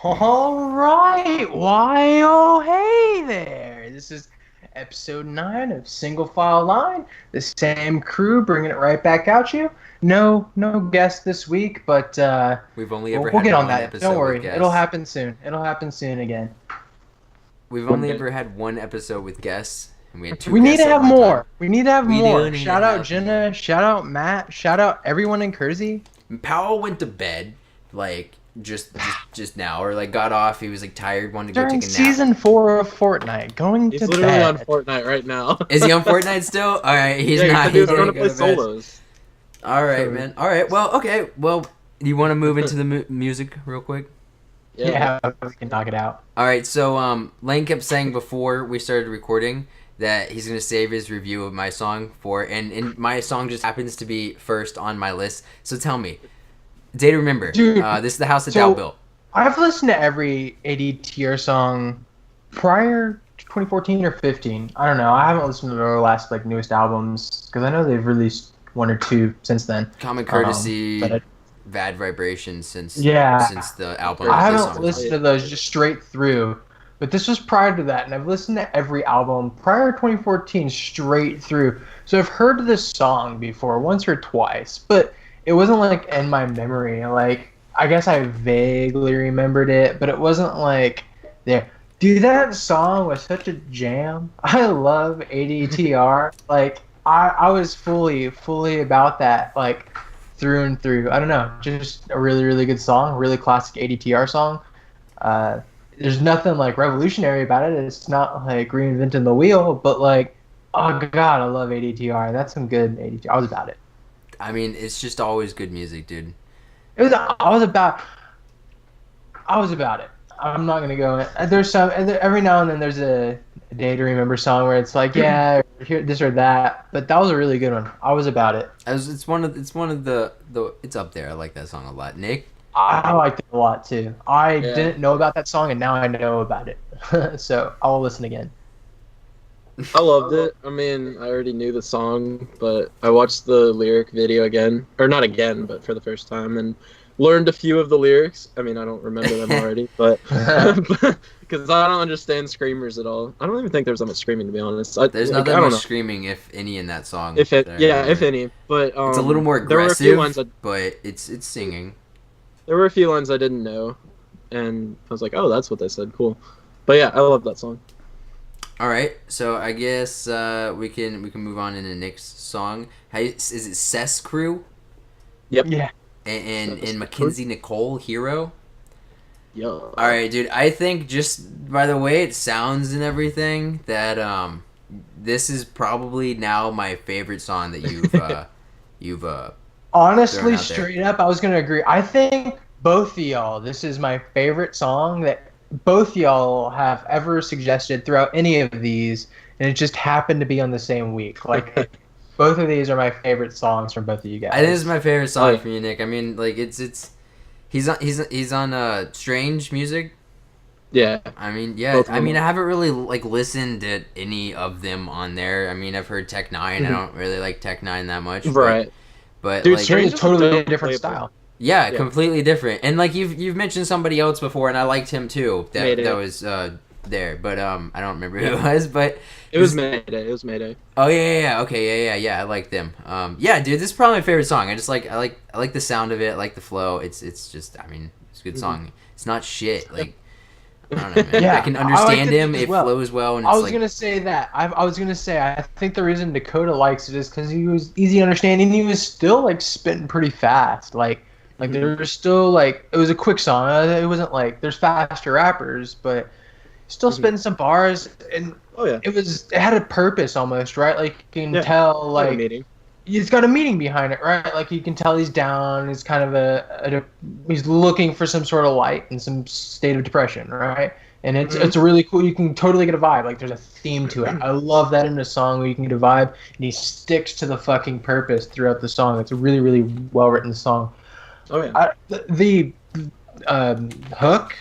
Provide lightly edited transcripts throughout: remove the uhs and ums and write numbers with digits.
All right, why oh hey there. This is episode 9 of Single File Line. The same crew bringing it right back at you. No guest this week, but We've only we'll, ever we'll had get on one that. Don't episode with worry, it'll guests. happen soon. It'll happen soon again. We've only ever had one episode with guests, and we had two We need to guests at have one time. more. We need to have We do more. need to Shout out have more. Jenna. Shout out Matt. Shout out everyone in Kersey. Powell went to bed like just now, or like got off. He was like tired, wanted to go During take a nap. season 4 of Fortnite, going He's to literally on bed. Fortnite right now. Is he on Fortnite still? All right, he's yeah, not. he He's was going to gonna play go to bed. solos. All right, man. All right. Well, okay. Well, you want to move into the music real quick? Yeah, we can knock it out. All right. So, Lane kept saying before we started recording that he's gonna save his review of my song and my song just happens to be first on my list. So tell me, Day to Remember. Dude, This is the house that so- Dow built. I've listened to every ADTR song prior to 2014 or 15. I don't know. I haven't listened to their last newest albums because I know they've released one or two since then. Common Courtesy, but Bad Vibrations since Yeah. since the album. I this haven't song. listened to those just straight through, but this was prior to that, and I've listened to every album prior to 2014 straight through. So I've heard this song before, once or twice, but it wasn't in my memory. I guess I vaguely remembered it, but it wasn't there. Dude, that song was such a jam. I love ADTR. I was fully about that, through and through. I don't know, just a really, really good song, really classic ADTR song. There's nothing revolutionary about it. It's not reinventing the wheel, but oh god, I love ADTR. That's some good ADTR. I was about it. I mean, it's just always good music, dude. I was about it. I'm not gonna go. There's some every now and then there's a Day to Remember song where it's yeah, here this or that. But that was a really good one. I was about it. It's one of the it's up there. I like that song a lot. Nick. I liked it a lot too. I Yeah. didn't know about that song and now I know about it. So I'll listen again. I loved it. I mean, I already knew the song, but I watched the lyric video again. Or not again, but for the first time, and learned a few of the lyrics. I mean, I don't remember them already, but because I don't understand screamers at all. I don't even think there's that much screaming, to be honest. There's not I that don't much know. screaming, if any, in that song. If that I remember. any. But It's a little more there were a few lines aggressive, but it's singing. There were a few lines I didn't know, and I was like, "Oh, that's what they said. Cool." But yeah, I love that song. All right, so I guess we can move on into Nick's song. Is it Cess Crew Yep. Yeah. and Mackenzie Nicole Hero? Yo. All right, dude. I think just by the way it sounds and everything that this is probably now my favorite song that you've Honestly, thrown out there. straight up, I was gonna agree. I think both of y'all, this is my favorite song that both y'all have ever suggested throughout any of these, and it just happened to be on the same week. Both of these are my favorite songs from both of you guys. I think this is my favorite song Oh, yeah. from you, Nick. I mean, he's on Strange Music. Yeah. I mean, yeah. Both of I mean, I them. haven't really listened to any of them on there. I mean, I've heard Tech Nine. I don't really like Tech Nine that much. Right. But Dude, like, Strange Here's a is totally dope different flavor. style. yeah, Yeah. completely different. And you've mentioned somebody else before, and I liked him too. Mayday. That was there, but I don't remember who it was. But It was Mayday. It was Mayday. oh yeah, okay, yeah. I like them. Yeah, dude, this is probably my favorite song. I like the sound of it. I like the flow. It's just, I mean, it's a good song. It's not shit. I don't know, man. Yeah, I can I liked understand it him. as It well. flows well, and I it's was gonna say that. I was gonna say I think the reason Dakoteh likes it is because he was easy to understand and he was still spitting pretty fast. There was still it was a quick song. It wasn't there's faster rappers, but still spitting some bars and Oh yeah. it had a purpose almost, right? You can Yeah. tell Like a meeting. he's got a meaning behind it, right? You can tell he's down. He's kind of he's looking for some sort of light in some state of depression, right? And it's really cool. You can totally get a vibe. There's a theme to it. I love that in a song where you can get a vibe, and he sticks to the fucking purpose throughout the song. It's a really, really well written song. Oh yeah. The hook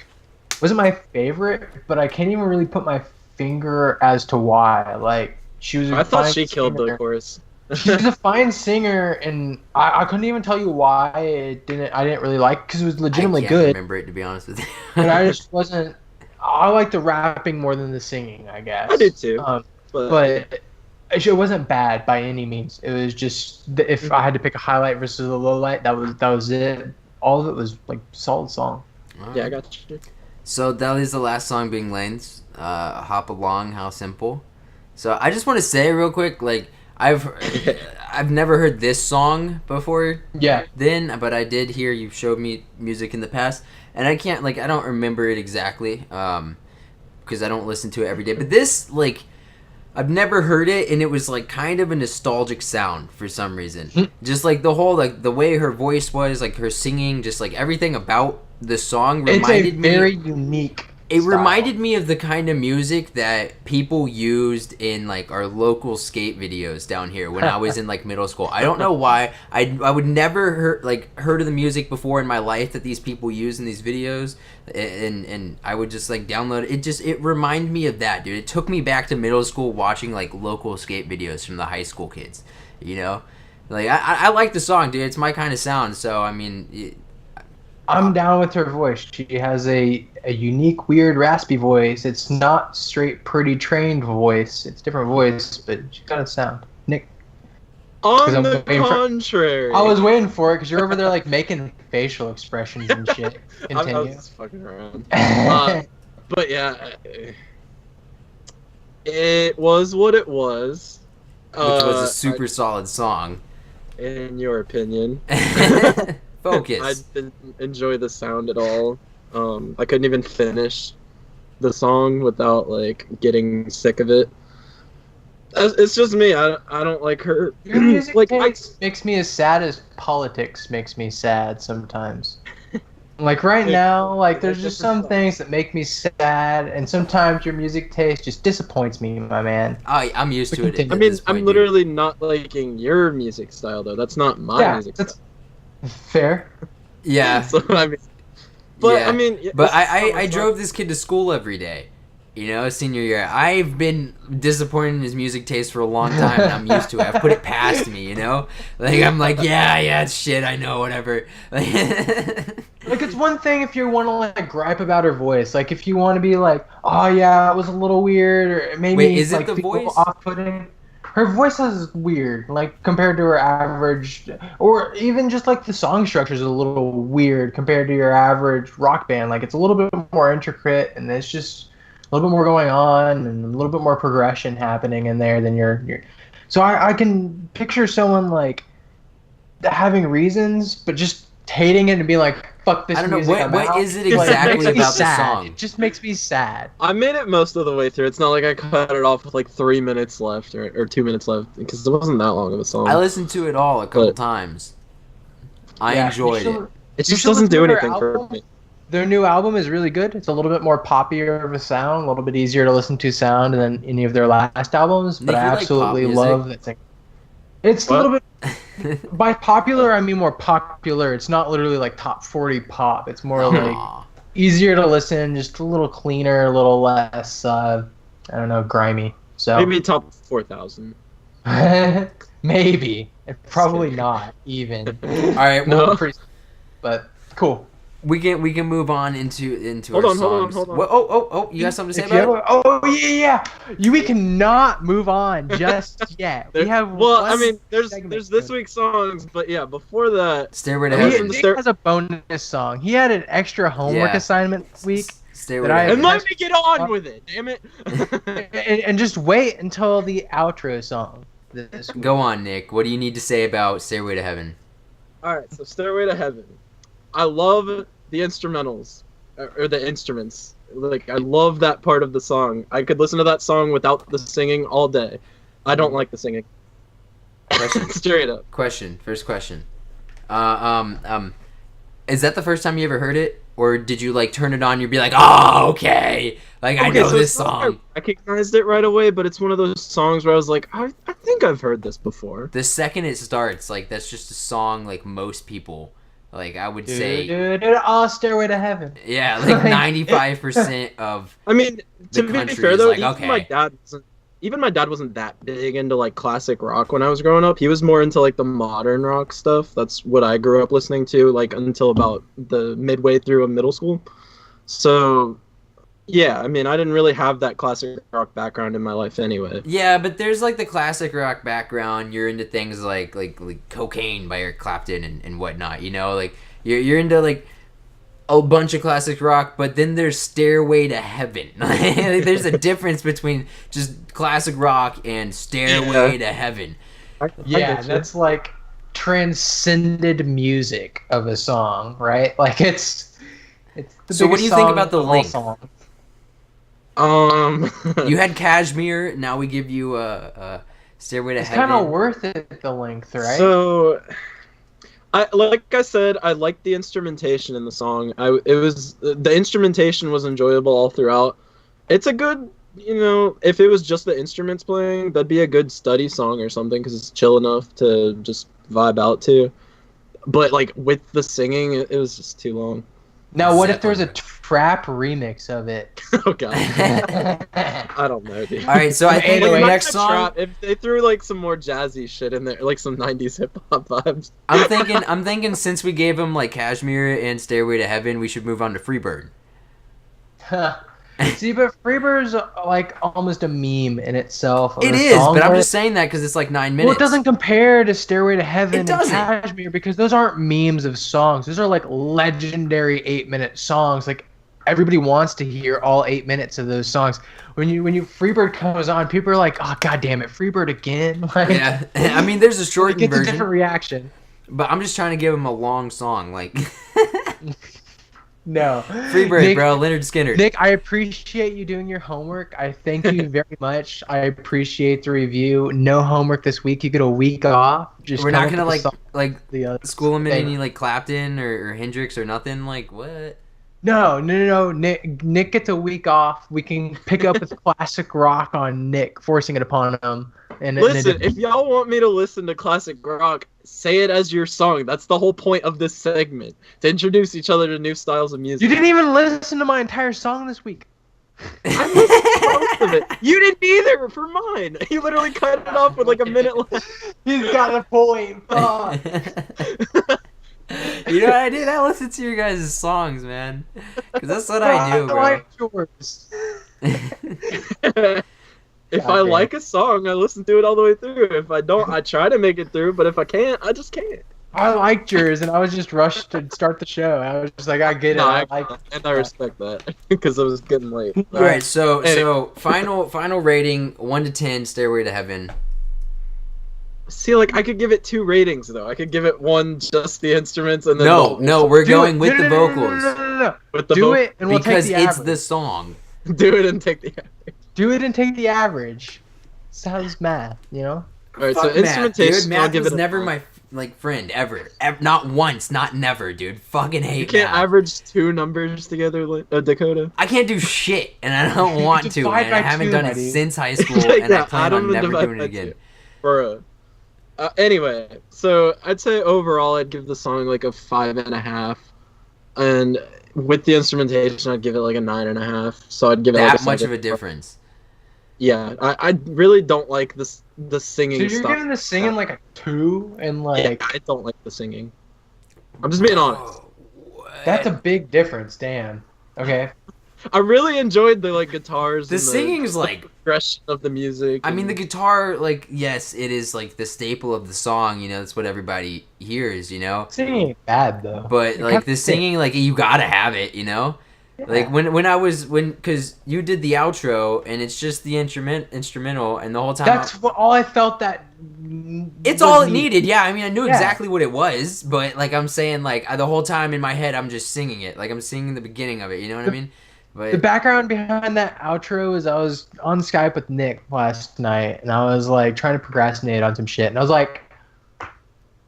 wasn't my favorite, but I can't even really put my finger as to why. She was. I thought fine she killed the singer. chorus. She's a fine singer, and I couldn't even tell you why I didn't really like because it was legitimately I can't good. remember it, to be honest with you. But I just wasn't. I like the rapping more than the singing, I guess. I do too. But it wasn't bad by any means. It was just if I had to pick a highlight versus a low light, that was it. All of it was like solid song. Yeah, I got you. So that is the last song being Lane's. Hop Along, How Simple. So I just want to say real quick, like I've never heard this song before. Yeah. Then, but I did hear you showed me music in the past, and I don't remember it exactly, because I don't listen to it every day. But this, like, I've never heard it, and it was like kind of a nostalgic sound for some reason. Just like the whole, like the way her voice was, like her singing, just like everything about the song reminded me. It's a very unique. It style. reminded me of the kind of music that people used in like our local skate videos down here when I was in like middle school. I don't know why. I would never heard of the music before in my life that these people use in these videos, and I would just like download it. It reminded me of that, dude. It took me back to middle school watching like local skate videos from the high school kids. You know, like I like the song, dude. It's my kind of sound. So I mean. I'm down with her voice. She has a unique, weird, raspy voice. It's not straight, pretty, trained voice. It's a different voice, but she's got a sound. Nick. On the contrary. I was waiting for it because you're over there like making facial expressions and shit. I was Continue. just fucking around. But yeah, it was what it was. Which was a super solid song. In your opinion. Focus. I didn't enjoy the sound at all. I couldn't even finish the song without like getting sick of it. It's just me. I don't like her. Your music like, makes me as sad as politics makes me sad sometimes. Like right now, like there's just some things that make me sad, and sometimes your music taste just disappoints me, my man. I'm used to it. I mean, I'm literally not liking your music style though. That's not my music style. Fair. Yeah. So I mean, but yeah. I mean, but I drove this kid to school every day. You know, senior year. I've been disappointed in his music taste for a long time, and I'm used to it. I've put it past me, you know? Like, I'm like, yeah, it's shit, I know, whatever. Like, it's one thing if you want to, like, gripe about her voice. Like, if you want to be like, oh, yeah, it was a little weird, or it made me, is like, it the feel voice? off-putting. Her voice is weird, like, compared to her average, or even just, like, the song structure is a little weird compared to your average rock band. Like, it's a little bit more intricate, and it's just a little bit more going on and a little bit more progression happening in there than your. So I can picture someone like having reasons, but just hating it and being like, "Fuck this music." I don't know what is it exactly about the song? It just makes me sad. I made it most of the way through. It's not like I cut it off with like 3 minutes left or 2 minutes left because it wasn't that long of a song. I listened to it all a couple times. I enjoyed it. It just doesn't do anything for me. Their new album is really good. It's a little bit more poppier of a sound, a little bit easier to listen to sound than any of their last albums. But I absolutely love that thing. It's a little bit by popular. I mean more popular. It's not literally like top 40 pop. It's more like easier to listen, just a little cleaner, a little less. I don't know, grimy. So maybe top 4,000. Maybe. Probably not even. All right. Well, but cool. We can move on into hold our on, songs. Hold on. Oh! You got something to say about it? Oh yeah. We cannot move on just yet. We have. Well, I mean, there's this week's songs, but yeah, before that, Stairway to Heaven. Nick has a bonus song. He had an extra homework assignment this week. Stairway to Heaven. And let me get on with it, damn it. and just wait until the outro song. This week. Go on, Nick. What do you need to say about Stairway to Heaven? All right, so Stairway to Heaven. I love the instrumentals, or the instruments. Like, I love that part of the song. I could listen to that song without the singing all day. I don't like the singing. Question. Straight up. First question. Is that the first time you ever heard it? Or did you, like, turn it on and you'd be like, oh, okay. Like, I know this song. I recognized it right away, but it's one of those songs where I was like, I think I've heard this before. The second it starts, like, that's just a song, like, most people... Like, I would say... Oh, Stairway to Heaven. Yeah, like 95% of I mean, to be fair, though, like, even okay. my dad even my dad wasn't that big into like classic rock when I was growing up. He was more into like the modern rock stuff. That's what I grew up listening to like until about the midway through of middle school. So yeah, I mean, I didn't really have that classic rock background in my life anyway. Yeah, but there's like the classic rock background. You're into things like Cocaine by Eric Clapton and whatnot. You know, like you're into like a bunch of classic rock, but then there's Stairway to Heaven. There's a difference between just classic rock and Stairway to Heaven. Yeah, that's like transcended music of a song, right? Like it's the So what do you think about the length? song. You had Cashmere. Now we give you a Stairway to It's Heaven. kind of worth it, the length, right? So, like I said, I liked the instrumentation in the song. The instrumentation was enjoyable all throughout. It's a good, if it was just the instruments playing, that'd be a good study song or something because it's chill enough to just vibe out to. But like with the singing, it was just too long. Now, what if there's a trap remix of it? Oh god, I don't know, dude. All right, so I think Anyway, the next song. Trap, if they threw like some more jazzy shit in there, like some '90s hip hop vibes. I'm thinking since we gave him like Cashmere and Stairway to Heaven, we should move on to Freebird. See, but Freebird's like almost a meme in itself. It is, but I'm just saying that because it's like 9 minutes. Well, it doesn't compare to Stairway to Heaven and doesn't. Cashmere because those aren't memes of songs. Those are like legendary 8-minute songs. Like everybody wants to hear all 8 minutes of those songs. When you Freebird comes on, people are like, "Oh God damn it, Freebird again!" Like, Yeah, I mean, there's a it shortened gets a version, different reaction. but I'm just trying to give him a long song, like No, Freebird, Nick, bro, Leonard Skinner. Nick, I appreciate you doing your homework. I thank you very much. I appreciate the review. No homework this week. You get a week off. Just We're come not up gonna with a like song, the school him in thing. any like Clapton or Hendrix or nothing. Like what? No. Nick gets a week off. We can pick up with classic rock on Nick, forcing it upon him. Listen, if y'all want me to listen to classic rock, say it as your song. That's the whole point of this segment, to introduce each other to new styles of music. you didn't even listen to my entire song this week. I listened to most of it. You didn't either for mine. You literally cut it off with like a minute left. He's got a point. Fuck. You know what I did? I listen to your guys' songs, man, because that's what I do, I bro. like yours. If God I damn. like a song, I listen to it all the way through. If I don't, I try to make it through. But if I can't, I just can't. I liked yours, and I was just rushed to start the show. I was just like, I get it. No, I like. and I respect that because it was getting late. All right, so Anyway. final rating 1 to 10, Stairway to Heaven. See, like I could give it 2 ratings though. I could give it 1 just the instruments and then No, we're going with the No, vocals no. with the Do vocals. it, and we'll because take the it's average. the song. Do it and take the average. Do it and take the average. Sounds math, you know. All right, so Fuck math, instrumentation. dude. I'll Math give was it a never 9. my friend ever. Not once, not never, dude. Fucking hate You can't math. average 2 numbers together, Dakota. I can't do shit, and I don't want to, Divide man. I by haven't 2, done it buddy. since high school, Yeah, and I plan add on 'em and never divide doing it by again. 2. Bro. Anyway, so I'd say overall I'd give the song like a 5.5, and with the instrumentation I'd give it like a 9.5. So I'd give it like That a much of 7. a difference. Yeah, I really don't like the singing So you're stuff. giving the singing like a 2, and Yeah, like I don't like the singing. I'm just being honest. that's a big difference. Damn. Okay. I really enjoyed the like guitars. The and singing's like, progression of the music. I mean, the and- guitar, like, yes, it is like the staple of the song. You know, that's what everybody hears. You know, Singing ain't bad though. but It like kinda the singing, like you gotta have it. You know. Like because you did the outro and it's just the instrumental and the whole time That's all I felt that. it's was all it needed. Yeah, I mean I knew Yeah. exactly what it was, but like I'm saying like the whole time in my head I'm just singing it. Like I'm singing the beginning of it, you know what I mean? But The background behind that outro is I was on Skype with Nick last night and I was like trying to procrastinate on some shit and I was like,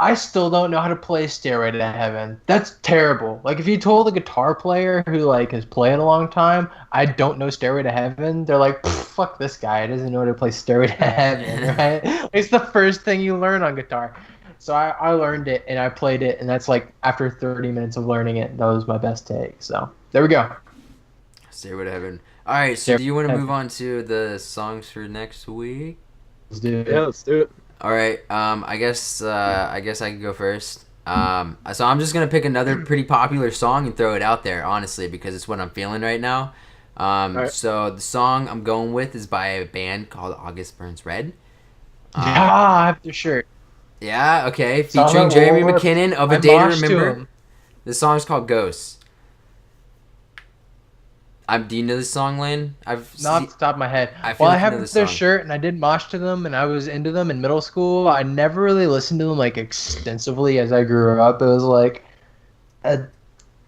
I still don't know how to play Stairway to Heaven. That's terrible. Like if you told a guitar player who like has played a long time, I don't know Stairway to Heaven, they're like, fuck this guy, he doesn't know how to play Stairway to Heaven, right? It's the first thing you learn on guitar. So I learned it and I played it and that's like after 30 minutes of learning it, that was my best take. So there we go. Stairway to Heaven. All right, so do you want to move on to the songs for next week? Let's do it. Yeah, let's do it. All right. I guess I could go first. So I'm just gonna pick another pretty popular song and throw it out there, honestly, because it's what I'm feeling right now. right. So the song I'm going with is by a band called August Burns Red. Yeah, I have the shirt. Yeah. Okay. Song Featuring of Jeremy War. McKinnon of I A Day to moshed Remember. him. The song's called Ghosts. Do you know this song, Lane? Not off the top of my head. I feel Well, like I you know have this their song. shirt, and I did mosh to them, and I was into them in middle school. I never really listened to them like extensively as I grew up. It was like a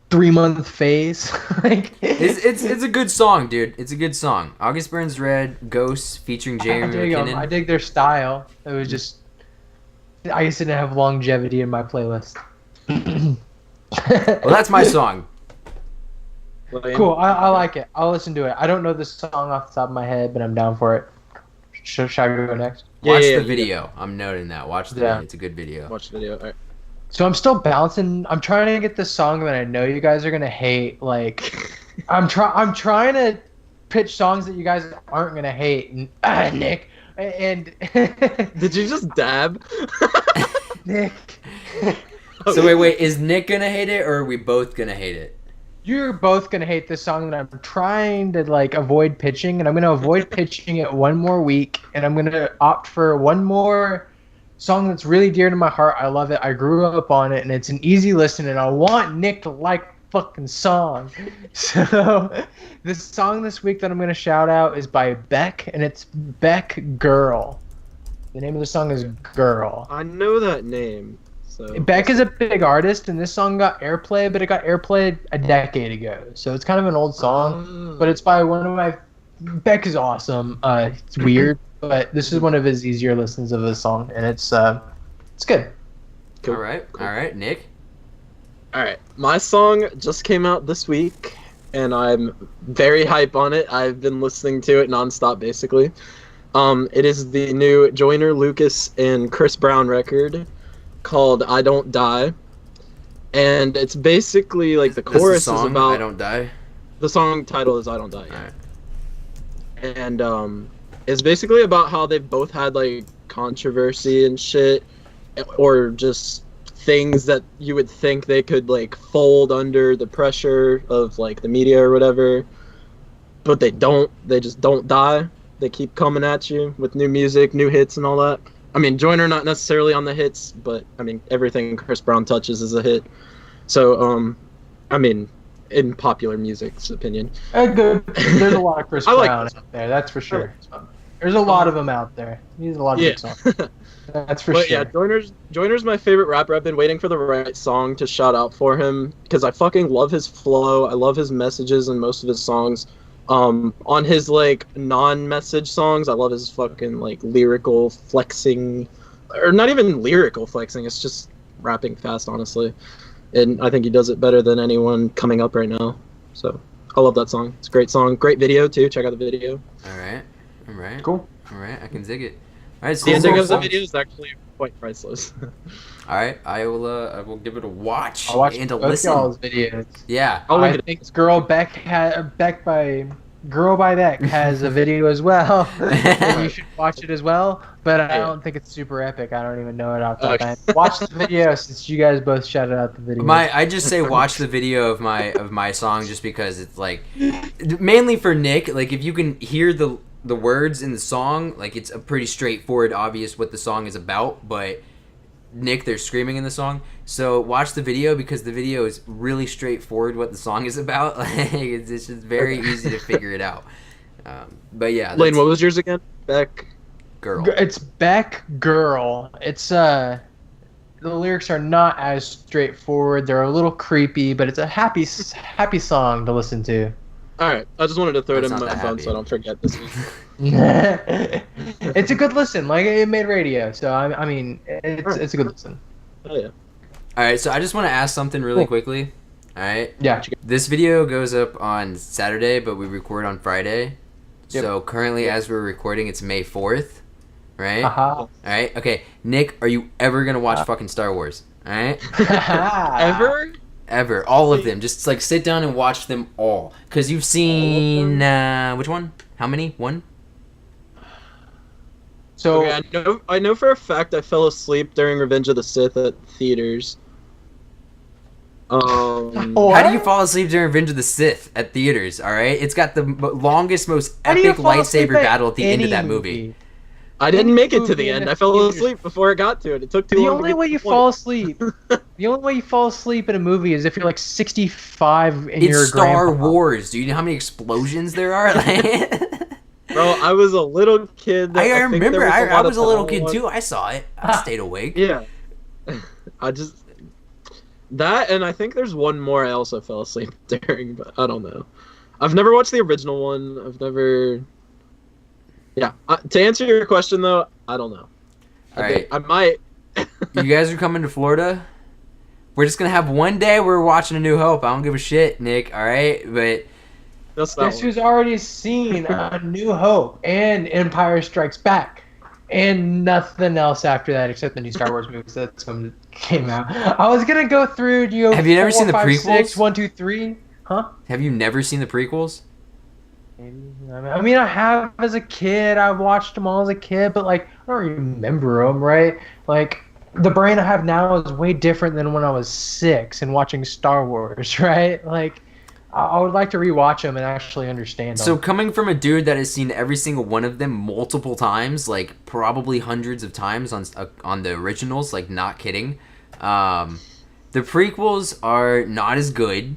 3-month phase. Like It's a good song, dude. It's a good song. August Burns Red, Ghosts, featuring I Jeremy dig 'em. McKinnon. I dig their style. It was just I used to have longevity in my playlist. Well, that's my song. Cool. I like it. I'll listen to it. I don't know this song off the top of my head, but I'm down for it. Should I go next? Watch Yeah, the yeah. video. I'm noting that. Watch the Yeah. video. It's a good video. Watch the video. All right. So I'm still bouncing. I'm trying to get this song that I know you guys are gonna hate. Like, I'm trying to pitch songs that you guys aren't gonna hate. And, Nick, and Did you just dab? Nick, So wait. Is Nick gonna hate it, or are we both gonna hate it? you're both gonna hate this song that I'm trying to like avoid pitching, and I'm gonna avoid pitching it one more week, and I'm gonna opt for one more song that's really dear to my heart. I love it. I grew up on it, and it's an easy listen, and I want Nick to like fucking song. So this song this week that I'm gonna shout out is by Beck, and it's Beck Girl. The name of the song is Girl. I know that name. So Beck is a big artist, and this song got airplay, but it got airplayed a decade ago. So it's kind of an old song, but it's by one of my. Beck is awesome. It's weird, but this is one of his easier listens of the song, and it's good. Cool. All right, Nick. All right, my song just came out this week, and I'm very hype on it. I've been listening to it nonstop, basically. It is the new Joyner, Lucas, and Chris Brown record called "I Don't Die," and it's basically like the That's chorus the song, is about I Don't Die. the song title is "I Don't Die," yeah. Alright. And it's basically about how they've both had like controversy and shit, or just things that you would think they could like fold under the pressure of like the media or whatever, but they don't. They just don't die. They keep coming at you with new music, new hits, and all that. I mean, Joyner not necessarily on the hits, but I mean everything Chris Brown touches is a hit. So I mean, in popular music's opinion. Good. There's a lot of Chris I like Brown this out there, that's for sure. There's a lot of them out there. He's a lot of good songs. That's for But sure. yeah, Joyner's my favorite rapper. I've been waiting for the right song to shout out for him because I fucking love his flow. I love his messages in most of his songs. On his like non-message songs, I love his fucking like lyrical flexing, or not even lyrical flexing. It's just rapping fast, honestly. And I think he does it better than anyone coming up right now. So I love that song. It's a great song. Great video too. Check out the video. All right. Cool. All right, I can dig it. All right, so The ending cool of the songs. video is actually quite priceless. All right, I will give it a watch I'll watch and a both listen. y'all's videos. Yeah. I'll I link think Girl by Beck has a video as well. And you should watch it as well. But I don't think it's super epic. I don't even know it off the top of my head. Watch the video since you guys both shouted out the video. I just say watch the video of my song just because it's like mainly for Nick. Like if you can hear the words in the song, like it's a pretty straightforward, obvious what the song is about. But Nick, they're screaming in the song, so watch the video because the video is really straightforward what the song is about. Like it's just very easy to figure it out. But yeah, Lane, what was yours again? Beck. Girl. It's Beck Girl. It's the lyrics are not as straightforward. They're a little creepy, but it's a happy song to listen to. All right, I just wanted to throw it That's in not my that phone happy. so I don't forget this week. It's a good listen. Like it made radio, so I mean, it's a good listen. Oh yeah. All right, so I just want to ask something really quickly. All right. Yeah. This video goes up on Saturday, but we record on Friday. Yep. So currently, as we're recording, it's May 4th, right? Aha. All right. Okay, Nick, are you ever gonna watch fucking Star Wars? All right. Ever? ever. All of them. Just like sit down and watch them all. Because you've seen which one? How many? One? So Okay, I know for a fact I fell asleep during Revenge of the Sith at theaters. How do you fall asleep during Revenge of the Sith at theaters? All right, it's got the longest, most epic lightsaber battle at the end of that movie. I didn't make it to the end. I fell asleep before it got to it. It took too long. The only way you fall asleep, the only way you fall asleep in a movie is if you're like 65 and you're a Star grandpa. Wars. Do you know how many explosions there are? Bro, I was a little kid. I remember. I was a little kid too. I saw it. I stayed awake. Yeah. That, and I think there's one more I also fell asleep during, but I don't know. I've never watched the original one. I've never... Yeah. To answer your question, though, I don't know. Alright. I might. You guys are coming to Florida? We're just going to have one day where we're watching A New Hope. I don't give a shit, Nick, alright? But... Guess who's already seen A New Hope and Empire Strikes Back? And nothing else after that except the new Star Wars movies that came out. I was gonna go through. Have you never seen the prequels? 6, 1, 2, 3. Huh? Have you never seen the prequels? I mean, I have as a kid. I watched them all as a kid, but like I don't remember them, right? Like the brain I have now is way different than when I was 6 and watching Star Wars, right? Like. I would like to rewatch them and actually understand them. So coming from a dude that has seen every single one of them multiple times, like probably hundreds of times on the originals, like not kidding, the prequels are not as good,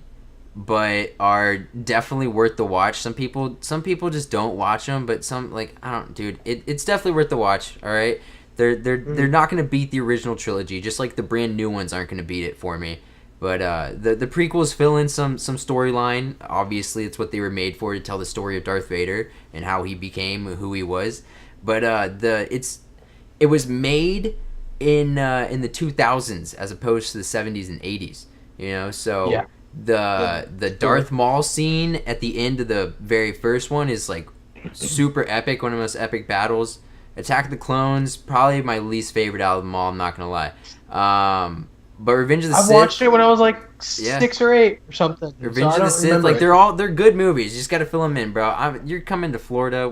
but are definitely worth the watch. Some people just don't watch them, but some it's definitely worth the watch. All right, they're not gonna beat the original trilogy, just like the brand new ones aren't gonna beat it for me. But the prequels fill in some storyline. Obviously, it's what they were made for, to tell the story of Darth Vader and how he became who he was. But it was made in the 2000s as opposed to the 70s and 80s. You know, so yeah. The Darth Maul scene at the end of the very first one is like super epic, one of the most epic battles. Attack of the Clones, probably my least favorite out of them all. I'm not gonna lie. But Revenge of the Sith... I watched it when I was like 6 or 8 or something. Revenge of the Sith, like they're good movies. You just gotta fill them in, bro. You're coming to Florida.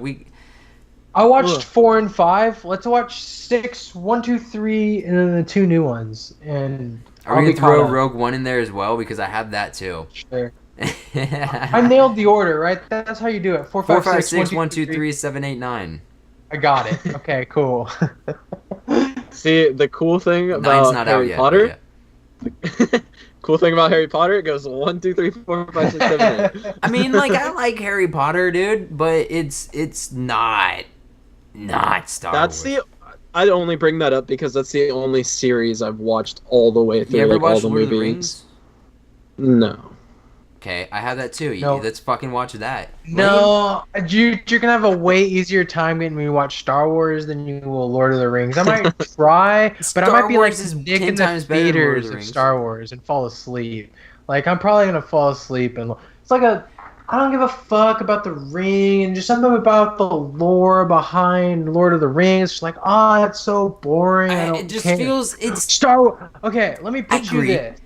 I watched 4 and 5. Let's watch 6, 1, 2, 3, and then the 2 new ones. And are we gonna throw Rogue One in there as well? Because I have that too. Sure. I nailed the order, right? That's how you do it. 4, 5, 6, 1, 2, 3, 7, 8, 9. I got it. Okay, cool. See, the cool thing about Harry Potter... Cool thing about Harry Potter, it goes 1, 2, 3, 4, 5, 6, 7, 8. I mean, like, I like Harry Potter, dude, but it's not Star Wars. I'd only bring that up because that's the only series I've watched all the way through. You ever like, all watched the Lord of the movies. Rings? No. Okay, I have that too. No. Let's fucking watch that. No, you're gonna have a way easier time getting me to watch Star Wars than you will Lord of the Rings. I might try, but I might be like Nick in the theaters of Star Wars and fall asleep. Like I'm probably gonna fall asleep, and it's like I don't give a fuck about the ring and just something about the lore behind Lord of the Rings. Just like, it's so boring. It just feels it's Star Wars. Okay, let me pitch you this.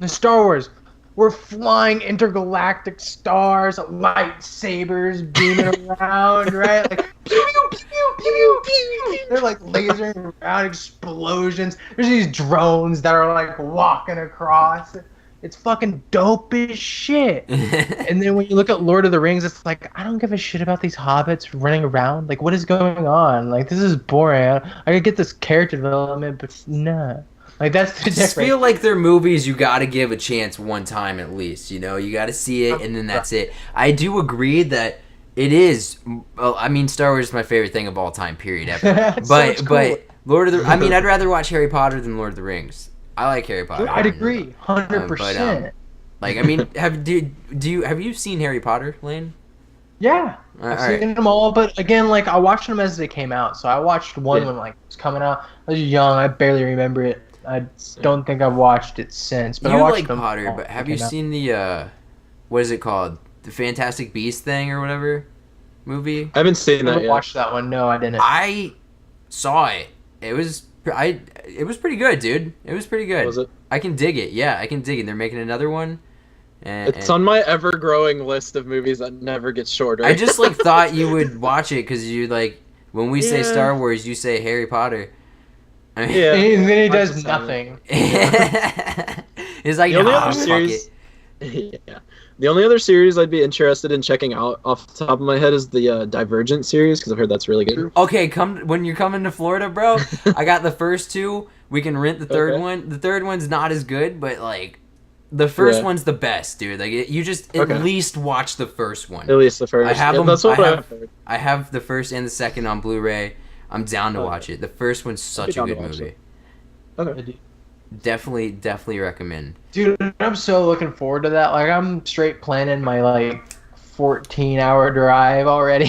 The Star Wars. We're flying intergalactic stars, lightsabers beaming around, right? Like, pew, pew, pew, pew, pew. They're like lasering around, explosions. There's these drones that are like walking across. It's fucking dope as shit. And then when you look at Lord of the Rings, it's like, I don't give a shit about these hobbits running around. Like, what is going on? Like, this is boring. I could get this character development, but nah. Like that's the difference. I just feel like they're movies you got to give a chance one time at least. You know, you got to see it and then that's it. I do agree that it is. Well, I mean, Star Wars is my favorite thing of all time. Period. Ever. but Lord of the. I mean, I'd rather watch Harry Potter than Lord of the Rings. I like Harry Potter. I'd agree, 100%. Like, I mean, have you seen Harry Potter, Lane? Yeah, I've seen them all, but again, like I watched them as they came out. So I watched one when like it was coming out. I was young. I barely remember it. I don't think I've watched it since. But you I watched like Potter, but have you seen the what is it called? The Fantastic Beasts thing or whatever movie? I haven't seen that yet. Watched that one. No, I didn't. I saw it. It was It was pretty good, dude. It was pretty good. Was it? I can dig it. Yeah, I can dig it. They're making another one. It's on my ever-growing list of movies that never gets shorter. I just like thought you would watch it because you like when we say Yeah. Star Wars, you say Harry Potter. I mean, Yeah. And then he Watch does the nothing. It's like, The only nah, other fuck series, it. yeah. The only other series I'd be interested in checking out off the top of my head is the Divergent series because I've heard that's really good. Okay, when you're coming to Florida, bro. I got the first two. We can rent the third Okay. one. The third one's not as good, but like the first Yeah. one's the best, dude. Like you just Okay. at least watch the first one. At least the first. I have Yeah, them. that's what I I've heard. have the first and the second on Blu-ray. I'm down to Okay. watch it. The first one's such a down to good watch movie. Okay. Definitely recommend. Dude, I'm so looking forward to that. Like, I'm straight planning my, like, 14-hour drive already.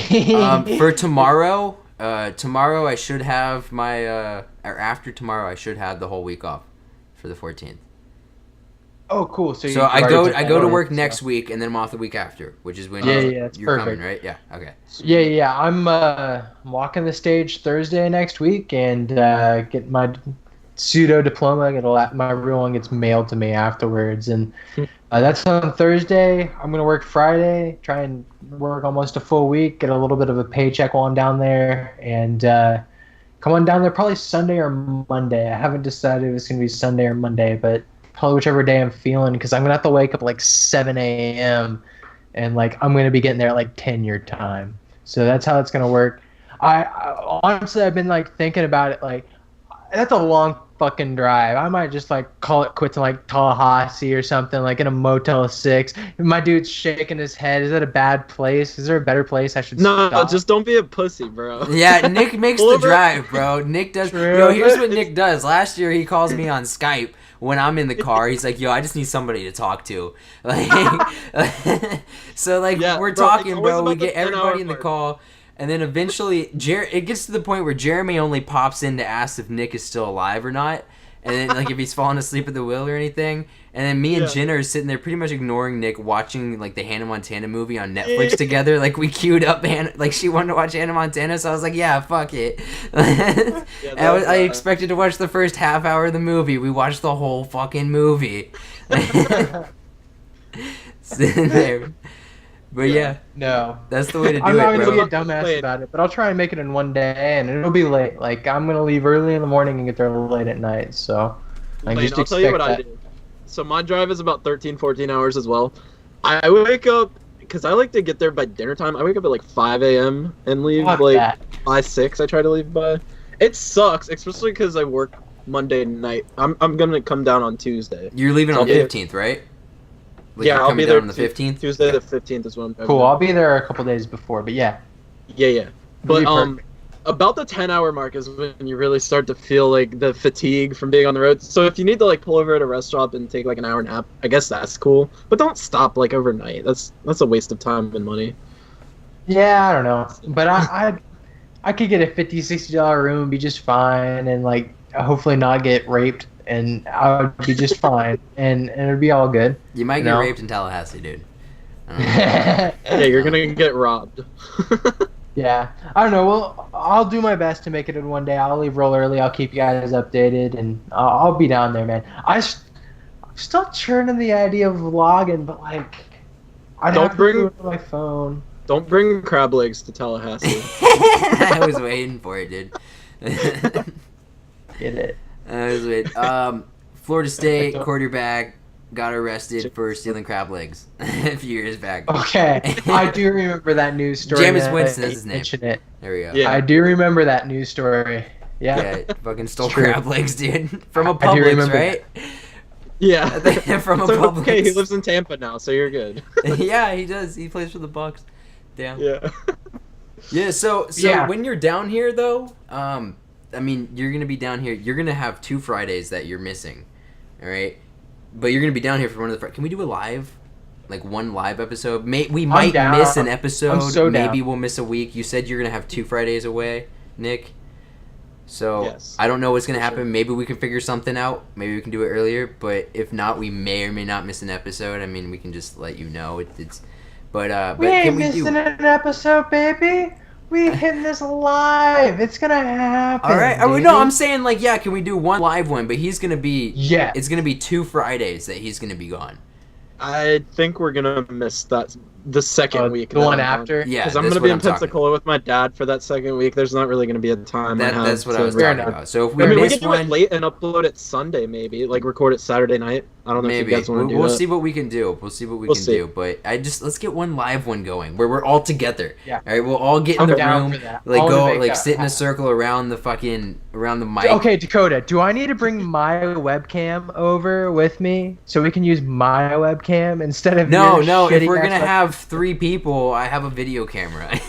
For tomorrow, I should have my or after tomorrow I should have the whole week off for the 14th. Oh, cool. So, So I go to work next week and then I'm off the week after, which is when Yeah, you're it's coming, perfect. right? Yeah. Okay. Yeah. I'm walking the stage Thursday next week and get my pseudo diploma. My real one gets mailed to me afterwards, and that's on Thursday. I'm gonna work Friday, try and work almost a full week, get a little bit of a paycheck while I'm down there, and come on down there probably Sunday or Monday. I haven't decided if it's gonna be Sunday or Monday, but probably whichever day I'm feeling, because I'm gonna have to wake up at like 7 a.m. and like I'm gonna be getting there at like 10 your time. So that's how it's gonna work. I honestly I've been like thinking about it, like that's a long fucking drive. I might just like call it quits in like Tallahassee or something, like in a Motel 6. My dude's shaking his head. Is that a bad place? Is there a better place I should No, stop? just don't be a pussy, bro. Yeah, Nick makes Pull the over. drive, bro. Nick does. True. Yo, here's what Nick does. Last year he calls me on Skype when I'm in the car. He's like, "Yo, I just need somebody to talk to." Like, so like Yeah, we're bro, it's talking, always bro. We about the get 10-hour everybody in the mark. call, and then eventually, it gets to the point where Jeremy only pops in to ask if Nick is still alive or not. And then, like, if he's falling asleep at the wheel or anything. And then me and Yeah. Jenna are sitting there pretty much ignoring Nick watching, like, the Hannah Montana movie on Netflix together. Like, we queued up, like, she wanted to watch Hannah Montana, so I was like, yeah, fuck it. And I expected to watch the first half hour of the movie. We watched the whole fucking movie. Sitting there. But yeah, No. that's the way to do I'm not it, gonna bro. be a dumbass Wait. about it, but I'll try and make it in one day, and it'll be late. Like I'm gonna leave early in the morning and get there late at night. So, like, Lane, just I'll tell you what expect I do. So my drive is about 13, 14 hours as well. I wake up, because I like to get there by dinner time. I wake up at like 5 a.m. and leave Fuck like that. by 6. I try to leave by. It sucks, especially because I work Monday night. I'm going to come down on Tuesday. You're leaving on the Yeah. 15th, right? Like, Yeah, you're I'll coming be down there on the Tu- 15th? Tuesday the 15th is when I'm driving Cool. down. I'll be there a couple days before, but yeah. Yeah. But Be perfect. about the 10-hour mark is when you really start to feel like the fatigue from being on the road. So if you need to like pull over at a rest stop and take like an hour nap, I guess that's cool. But don't stop like overnight. That's a waste of time and money. Yeah, I don't know, but I could get a $50-$60 room and be just fine, and like hopefully not get raped, and I would be just fine, and it'd be all good. You might get No. raped in Tallahassee, dude. I don't know. Yeah, you're gonna get robbed. Yeah, I don't know. Well, I'll do my best to make it in one day. I'll leave real early. I'll keep you guys updated, and I'll be down there, man. I'm still churning the idea of vlogging, but like, I'd Don't have to bring- do it on my phone. Don't bring crab legs to Tallahassee. I was waiting for it, dude. Get it? I was waiting. Florida State quarterback got arrested for stealing crab legs a few years back. Okay, I do remember that news story. Jameis now Winston that is his you name. mentioned it. There we go. Yeah. I do remember that news story. Yeah. Yeah, fucking stole It's true. crab legs, dude. From a I do Publix, remember right? Yeah. From a It's Publix. okay, he lives in Tampa now, so you're good. Yeah, he does. He plays for the Bucks. Damn. Yeah. Yeah, so Yeah. when you're down here though, I mean, you're gonna be down here. You're gonna have 2 Fridays that you're missing, all right? But you're gonna be down here for one of the. Can we do a live, like one live episode? We might down. miss an episode. I'm so down. Maybe we'll miss a week. You said you're gonna have 2 Fridays away, Nick. So Yes, I don't know what's gonna for happen. sure. Maybe we can figure something out. Maybe we can do it earlier. But if not, we may or may not miss an episode. I mean, we can just let you know. But We ain't can we missing do? an episode, baby. We hitting this live. It's gonna happen. All right. Dude. No, I'm saying like, yeah, can we do one live one? But he's gonna be. Yeah. It's gonna be 2 Fridays that he's gonna be gone. I think we're gonna miss the second week. The one after. Yeah, because I'm that's gonna be what in Pensacola with my dad for that second week. There's not really gonna be a time. That's what I was Fair talking enough. about. So if we I mean, we miss could do one, it late and upload it Sunday, maybe. Like record it Saturday night. I don't know if maybe you guys want to do we'll that. see what we can do. We'll see what we We'll can see. do. But let's get one live one going where we're all together. Yeah. All right, we'll all get in I'm the down room, for that. like I'll go, make like that sit in a happen. circle around the mic. Okay, Dakoteh, do I need to bring my webcam over with me so we can use my webcam instead of No. your If shitty we're ass gonna web- have 3 people, I have a video camera.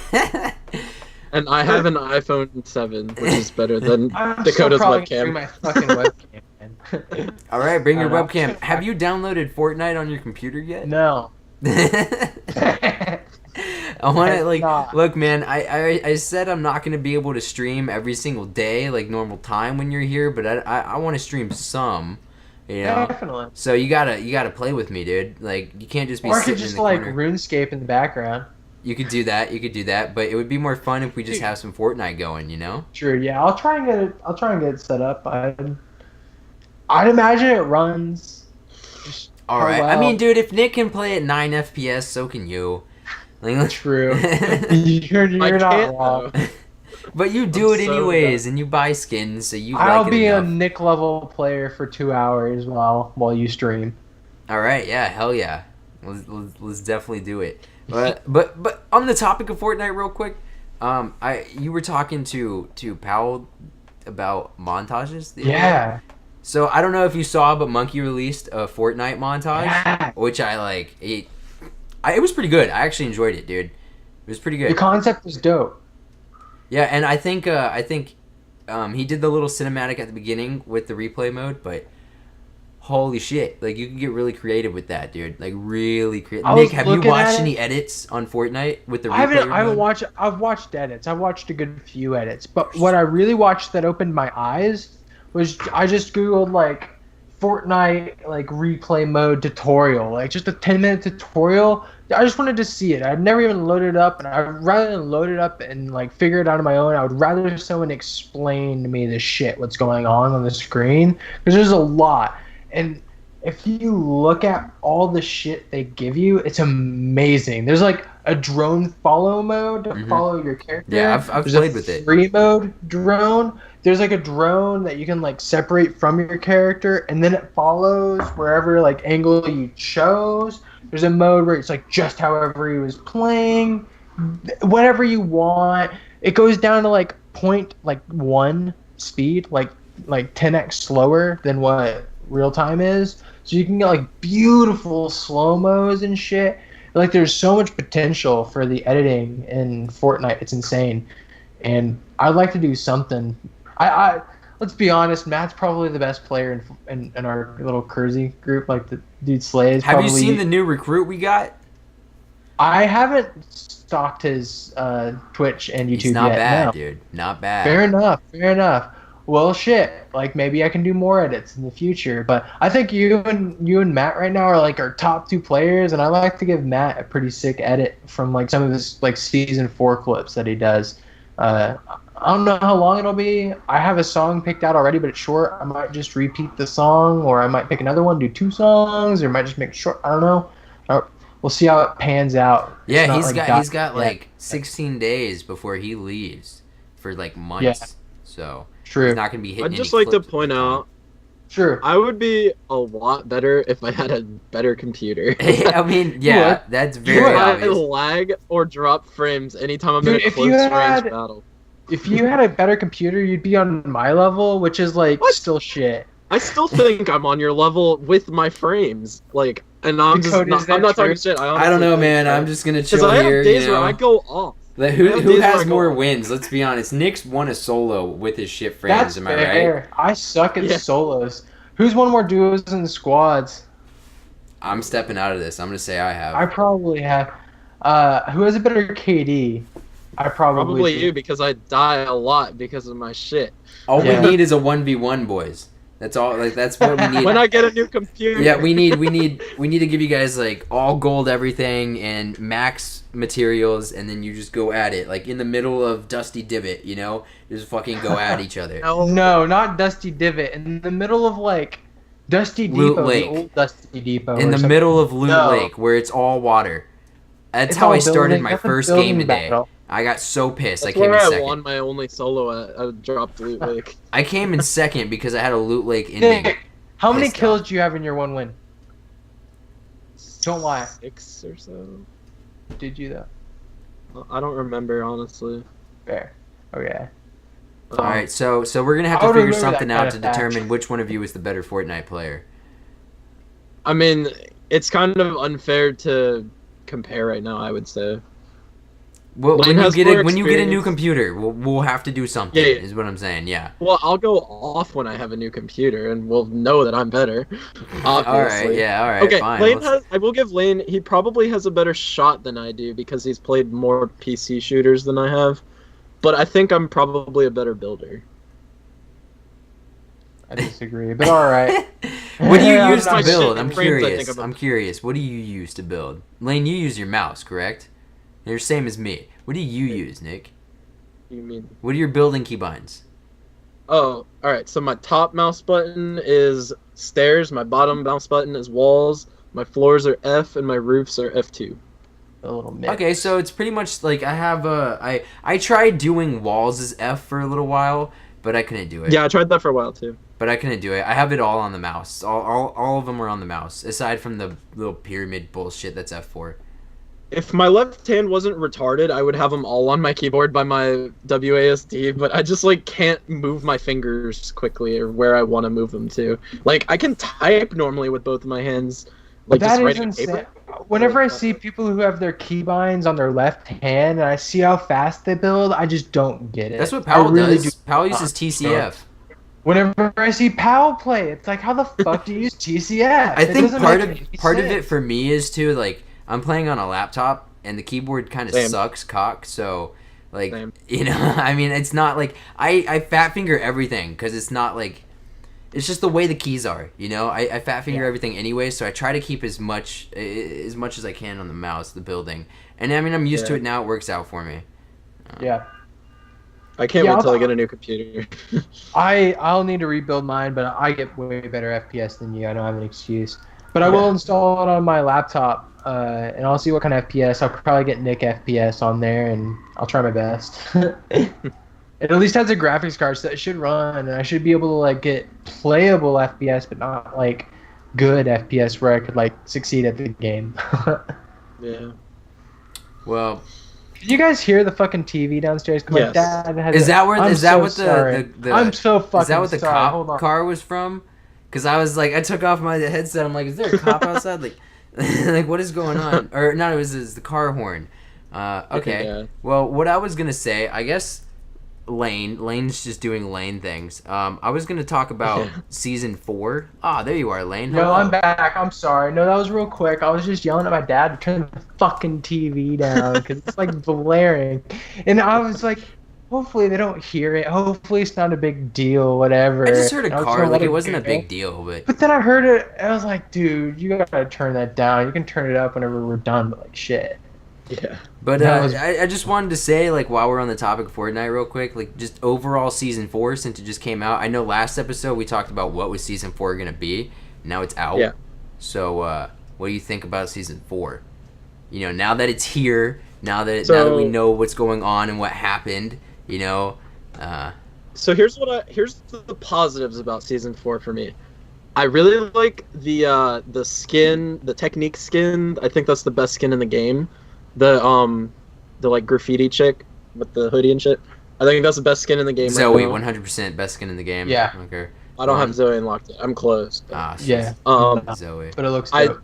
And I have an iPhone 7, which is better than I'm still Dakotah's probably gonna bring webcam. my fucking webcam. Man. All right, bring your I don't know. webcam. Have you downloaded Fortnite on your computer yet? No. I want to like Nah. look, man. I said I'm not gonna be able to stream every single day like normal time when you're here, but I want to stream some, you know. Definitely. So you gotta play with me, dude. Like you can't just be Or I sitting could just in the like corner. RuneScape in the background. You could do that, but it would be more fun if we just Dude. have some Fortnite going, you know. True. Yeah, I'll try and get it set up. I'd imagine it runs. Just All right. well. I mean, dude, if Nick can play at 9 FPS, so can you. Like, True. You're I not can't, wrong. though. but you do I'm it so anyways, and you buy skins, so you I'll like it be a enough. Nick level player for 2 hours while you stream. All right, yeah, hell yeah, let's definitely do it. But on the topic of Fortnite, real quick, you were talking to Powell about montages. the other day. Yeah. So I don't know if you saw, but Monkey released a Fortnite montage, Yeah. which I like. It was pretty good. I actually enjoyed it, dude. It was pretty The good. concept was dope. Yeah, and I think he did the little cinematic at the beginning with the replay mode, but holy shit, like you can get really creative with that, dude. Like really creative. I was Nick, have you looking at watched it. any edits on Fortnite with the replay I haven't mode? watched. I've watched edits. I've watched a good few edits. But what I really watched that opened my eyes was I just googled like Fortnite like replay mode tutorial, like just a 10-minute tutorial. I just wanted to see it. I'd never even loaded it up, and rather than load it up and like figure it out on my own, I would rather someone explain to me the shit what's going on the screen, because there's a lot. And if you look at all the shit they give you, it's amazing. There's like a drone follow mode to follow your character. Yeah, I've There's played a with it. free mode drone. There's like a drone that you can like separate from your character, and then it follows wherever like angle you chose. There's a mode where it's like just however he was playing, whatever you want. It goes down to like 0.1 speed, like 10x slower than what real time is. So you can get like beautiful slow-mos and shit. Like there's so much potential for the editing in Fortnite. It's insane. And I'd like to do something. I let's be honest, Matt's probably the best player in our little Kersey group. Like the dude Slays. Have you probably- seen the new recruit we got? I haven't stalked his Twitch and YouTube He's not yet. bad, no. dude. Not bad. Fair enough. Well, shit. Like maybe I can do more edits in the future, but I think you and Matt right now are like our top 2 players, and I like to give Matt a pretty sick edit from like some of his like season 4 clips that he does. I don't know how long it'll be. I have a song picked out already, but it's short. I might just repeat the song, or I might pick another one, do 2 songs, or I might just make it short. I don't know. We'll see how it pans out. It's Yeah, not, he's like, got yet. like 16 days before he leaves for like months. Yeah. So True. he's not gonna be hitting. I'd just any like to clips point at the time. out, True. I would be a lot better if I had a better computer. I mean, yeah, would. that's I very obvious. lag or drop frames anytime I'm Dude, in a if you close had- range battle. If you had a better computer, you'd be on my level, which is like What? still shit. I still think I'm on your level with my frames. Like, and I'm just Dakoteh, not, is that I'm not true? talking shit. I don't know, man. I'm just gonna because chill I have here. days You where know, I go off. Like, I who have days where has I go more off. wins? Let's be honest. Nick's won a solo with his shit frames. That's Am I right? fair. I suck at Yeah. solos. Who's won more duos than squads? I'm stepping out of this. I'm gonna say I have. I probably have. Who has a better KD? I probably Probably do. you, because I die a lot because of my shit. All Yeah. we need is a 1v1, boys. That's all. Like that's what we need. When I get a new computer. Yeah, we need to give you guys like all gold everything and max materials, and then you just go at it like in the middle of Dusty Divot, you know, just fucking go at each other. No, not Dusty Divot. In the middle of like Dusty Loot Depot, Lake. the old Dusty Depot. In or the something. middle of Loot No. Lake, where it's all water. That's It's how all I started building. my That's a first building game today. battle. I got so pissed. That's I came where in I second. won my only solo at. I dropped Loot Lake. I came in second because I had a Loot Lake ending. Nick, how many Pissed kills off. do you have in your one win? Don't lie. 6 or so. Did you though? I don't remember, honestly. Fair. Okay. All right, so we're gonna have I to would figure remember that something kind out of to fact. determine which one of you is the better Fortnite player. I mean, it's kind of unfair to compare right now, I would say. Well, Lane when has you more get a new experience. computer, we'll have to do something. Yeah. Is what I'm saying. Yeah. Well, I'll go off when I have a new computer, and we'll know that I'm better. Obviously. All right. Yeah. All right. Okay, Fine. Lane Let's- I will give Lane. He probably has a better shot than I do because he's played more PC shooters than I have. But I think I'm probably a better builder. I disagree, but all right. What do you Yeah, use I'm to not build? shitting I'm frames, I curious. think about- I'm curious. What do you use to build? Lane, you use your mouse, correct? You're same as me. What do you use, Nick? You mean? What are your building keybinds? Oh, all right. So my top mouse button is stairs. My bottom mouse button is walls. My floors are F, and my roofs are F2. A little mix. Okay, so it's pretty much like I have I tried doing walls as F for a little while, but I couldn't do it. Yeah, I tried that for a while too. But I couldn't do it. I have it all on the mouse. All of them are on the mouse, aside from the little pyramid bullshit that's F4. If my left hand wasn't retarded, I would have them all on my keyboard by my WASD, but I just like can't move my fingers quickly or where I want to move them to. Like I can type normally with both of my hands, like That just is writing insane. paper. Whenever I see people who have their keybinds on their left hand and I see how fast they build, I just don't get it. That's what I Powell really does. do Powell not. uses TCF. Whenever I see Powell play, it's like, how the fuck do you use TCF? I It think doesn't part make of any part of it sense. for me is too like I'm playing on a laptop and the keyboard kind of Same. sucks cock. So like Same. you know, I mean, it's not like I fat finger everything because it's not like it's just the way the keys are. You know, I fat finger everything anyway, so I try to keep as much as I can on the mouse, the building. And I mean, I'm used to Yeah. it now. It works out for me. Yeah. I can't Yeah, wait till I'll- I get a new computer. I'll need to rebuild mine, but I get way better FPS than you. I don't have an excuse. But I will install it on my laptop, and I'll see what kind of FPS. I'll probably get Nick FPS on there, and I'll try my best. It at least has a graphics card, so it should run, and I should be able to like get playable FPS, but not like good FPS where I could like succeed at the game. Yeah. Well, Did you guys hear the fucking TV downstairs? 'Cause my Yes. dad has is that where I'm is that so what sorry. the I'm so fucking is that what the sorry. Hold cop on. car was from? Because I was like, I took off my headset. I'm like, is there a cop outside? Like, like what is going on? Or no, it was the car horn. Okay. Yeah. Well, what I was gonna say, I guess Lane's just doing Lane things. I was gonna talk about season 4. Ah, there you are, Lane. No, Hello. I'm back. I'm sorry. No, that was real quick. I was just yelling at my dad to turn the fucking TV down because it's like blaring. And I was like, hopefully they don't hear it. Hopefully it's not a big deal, whatever. I just heard a And I was car. gonna Like let it wasn't a go. big deal, but But then I heard it. I was like, dude, you gotta turn that down. You can turn it up whenever we're done, but like shit. Yeah. But That was- I just wanted to say, like, while we're on the topic of Fortnite real quick, like, just overall Season 4, since it just came out. I know last episode we talked about what was Season 4 going to be. Now it's out. Yeah. So, what do you think about Season 4? You know, now that it's here, now that So- we know what's going on and what happened, you know, So here's the positives about season 4 for me. I really like the skin, the technique skin. I think that's the best skin in the game. The like graffiti chick with the hoodie and shit. I think that's the best skin in the game. Zoe, right now. 100% best skin in the game. Yeah. Okay. I don't have Zoe unlocked yet. I'm close. But, Ah, shit. Yeah. Zoe. But it looks I- dope.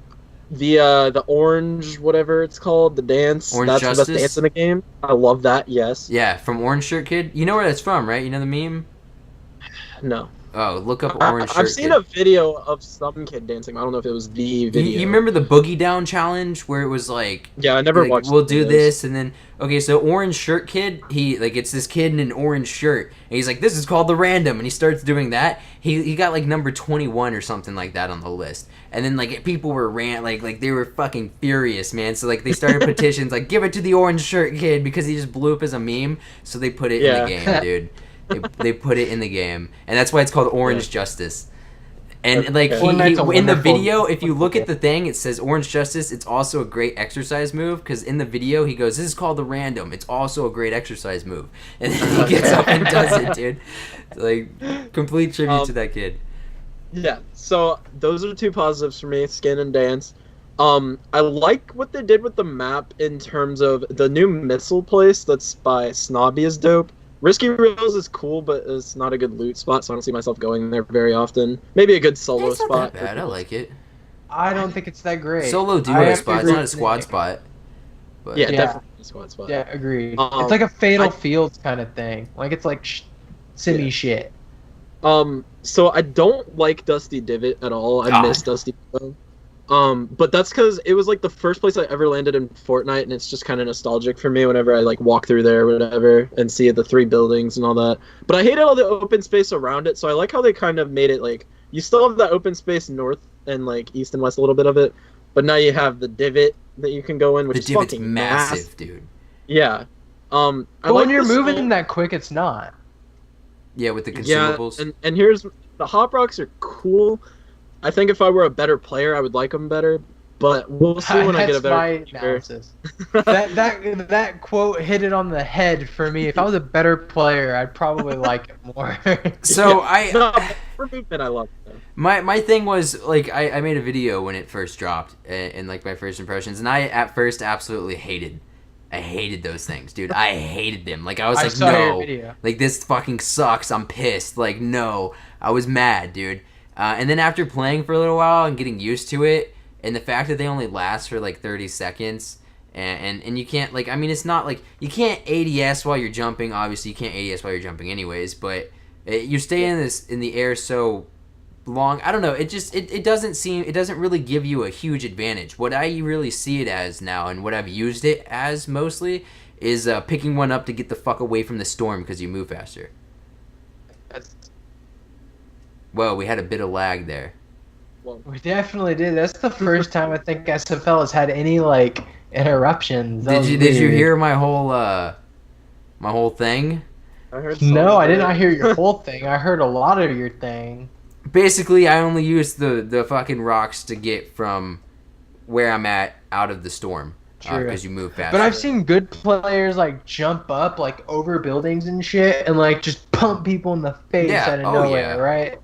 the orange whatever it's called, the dance. Orange that's the Justice? best dance in the game. I love that. Yes. Yeah, from Orange Shirt Kid. You know where that's from, right? You know the meme? No. Oh, look up Orange Shirt I've seen Kid. a video of some kid dancing. I don't know if it was the video. You remember the Boogie Down challenge where it was like, Yeah, I never watched. we'll do videos. this, and then okay, so Orange Shirt Kid, he like it's this kid in an orange shirt, and he's like, this is called the random, and he starts doing that. He got like number 21 or something like that on the list, and then like people were like they were fucking furious, man. So like they started petitions like give it to the Orange Shirt Kid because he just blew up as a meme. So they put it in the game, dude. They put it in the game, and that's why it's called Orange Justice. And like in the video, if you look at the thing, it says Orange Justice. It's also a great exercise move because in the video he goes, "This is called the random. It's also a great exercise move," and then he gets up and does it, dude. Like complete tribute to that kid. Yeah. So those are two positives for me: skin and dance. I like what they did with the map in terms of the new missile place that's by Snobby is dope. Risky Reels is cool, but it's not a good loot spot, so I don't see myself going there very often. Maybe a good solo It's not spot. that bad. I like it. I don't think it's that great. Solo I duo have to spot. It's agree not a with squad Nick. spot. But Yeah, Yeah. definitely a squad spot. Yeah, agreed. Um, It's like a Fatal I- Fields kind of thing. Like it's like simi shit. So I don't like Dusty Divot at all. I miss Dusty Divot. But that's because it was like the first place I ever landed in Fortnite, and it's just kind of nostalgic for me whenever I like walk through there or whatever and see the 3 buildings and all that. But I hated all the open space around it, so I like how they kind of made it like you still have that open space north and like east and west a little bit of it, but now you have the divot that you can go in, which the is divot's fucking massive, dude. Yeah. I But like when you're the moving song- that quick, it's not. Yeah, with the Yeah, consumables. and here's the Hop Rocks are cool. I think if I were a better player, I would like them better. But we'll see when I get a That's better my player. analysis. that quote hit it on the head for me. If I was a better player, I'd probably like it more. So No, for movement, I love it. My thing was like I made a video when it first dropped and like my first impressions, and I at first absolutely I hated those things, dude. I hated them. Like I was I like, saw your no, video. like this fucking sucks. I'm pissed. Like no, I was mad, dude. And then after playing for a little while and getting used to it, and the fact that they only last for like 30 seconds, and you can't like I mean it's not like you can't ADS while you're jumping. Obviously you can't ADS while you're jumping anyways, but you stay in the air so long. I don't know. It just it doesn't really give you a huge advantage. What I really see it as now, and what I've used it as mostly, is picking one up to get the fuck away from the storm because you move faster. Whoa, we had a bit of lag there. We definitely did. That's the first time I think SFL has had any like interruptions. That was Did you weird. hear my whole thing? I heard some No, of I did it. not hear your whole thing. I heard a lot of your thing. Basically, I only used the fucking rocks to get from where I'm at out of the storm True. because you move faster. But I've seen good players like jump up like over buildings and shit and like just pump people in the face Yeah, out of oh, nowhere, yeah. right?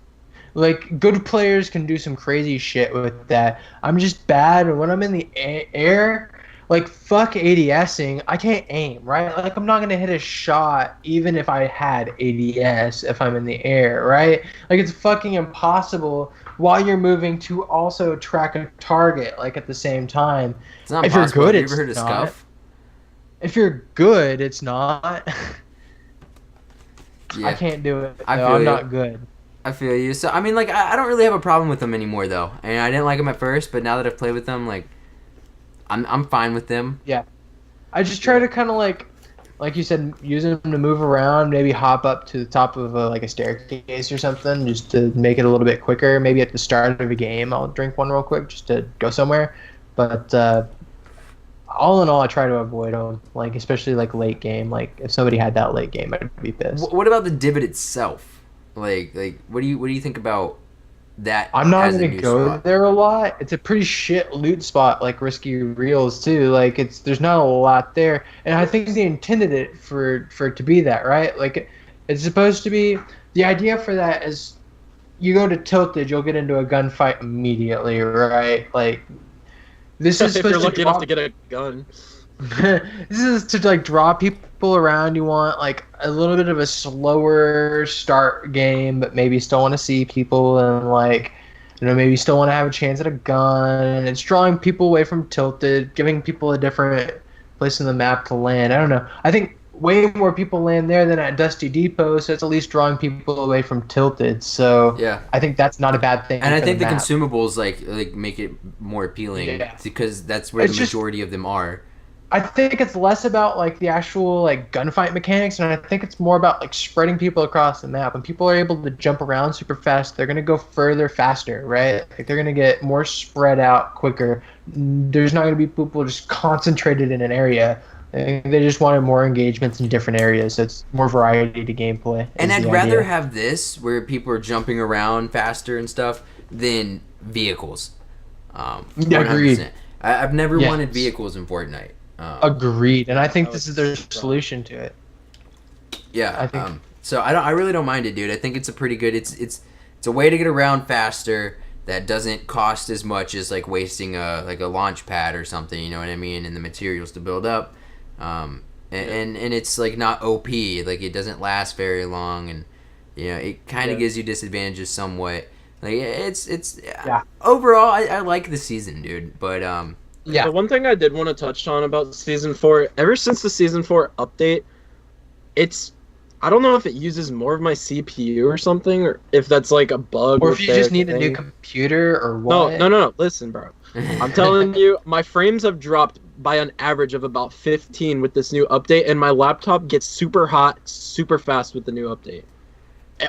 Like good players can do some crazy shit with that. I'm just bad, and when I'm in the air, like fuck ADSing, I can't aim, right? Like I'm not gonna hit a shot even if I had ADS if I'm in the air, right? Like it's fucking impossible while you're moving to also track a target like at the same time. it's not if you're possible. good, Have you it's ever heard of not. scuff? If you're good, it's not. Yeah, I can't do it. I No, feel I'm you. not good. I feel you. So I mean, like I don't really have a problem with them anymore, though. And I didn't like them at first, but now that I've played with them, like I'm fine with them. I just try to kind of like you said, use them to move around. Maybe hop up to the top of like a staircase or something, just to make it a little bit quicker. Maybe at the start of a game, I'll drink one real quick just to go somewhere. But all in all, I try to avoid them. Like especially like late game. Like if somebody had that late game, I'd be pissed. What about the divot itself? Like what do you think about that? I'm not as a gonna new go spot? there a lot. It's a pretty shit loot spot, like Risky Reels too. Like there's not a lot there, and I think they intended it for it to be that, right? Like it's supposed to be. The idea for that is, you go to Tilted, you'll get into a gunfight immediately, right? Like this is if you're supposed lucky to enough draw, to get a gun. this is to like draw people around. You want like a little bit of a slower start game, but maybe still want to see people and like, you know, maybe still want to have a chance at a gun. And it's drawing people away from Tilted, giving people a different place in the map to land. I don't know. I think way more people land there than at Dusty Depot, so it's at least drawing people away from Tilted. So Yeah. I think that's not a bad thing. And I for think the map. consumables like make it more appealing Yeah. because that's where It's the just- majority of them are. I think it's less about like the actual like gunfight mechanics, and I think it's more about like spreading people across the map. When people are able to jump around super fast, they're gonna go further faster, right? Like they're gonna get more spread out quicker. There's not gonna be people just concentrated in an area. They just wanted more engagements in different areas. So it's more variety to gameplay. And is I'd the rather idea. have this where people are jumping around faster and stuff than vehicles. Yeah, agreed. 100%. I've never Yes. wanted vehicles in Fortnite. Agreed, and I think That this is was their strong. solution to it. Yeah. I think- So I really don't mind it, dude. I think it's a pretty good. It's a way to get around faster that doesn't cost as much as like wasting a launch pad or something. You know what I mean? And the materials to build up. And it's like not OP. Like it doesn't last very long, and it kind of Yeah. gives you disadvantages somewhat. Like it's Yeah. Overall, I like the season, dude. But Yeah, The one thing I did want to touch on about Season 4, ever since the Season 4 update, I don't know if it uses more of my CPU or something, or if that's like a bug. or with if you just their need a new thing. computer or what. No. Listen, bro. I'm telling you, my frames have dropped by an average of about 15 with this new update, and my laptop gets super hot, super fast with the new update.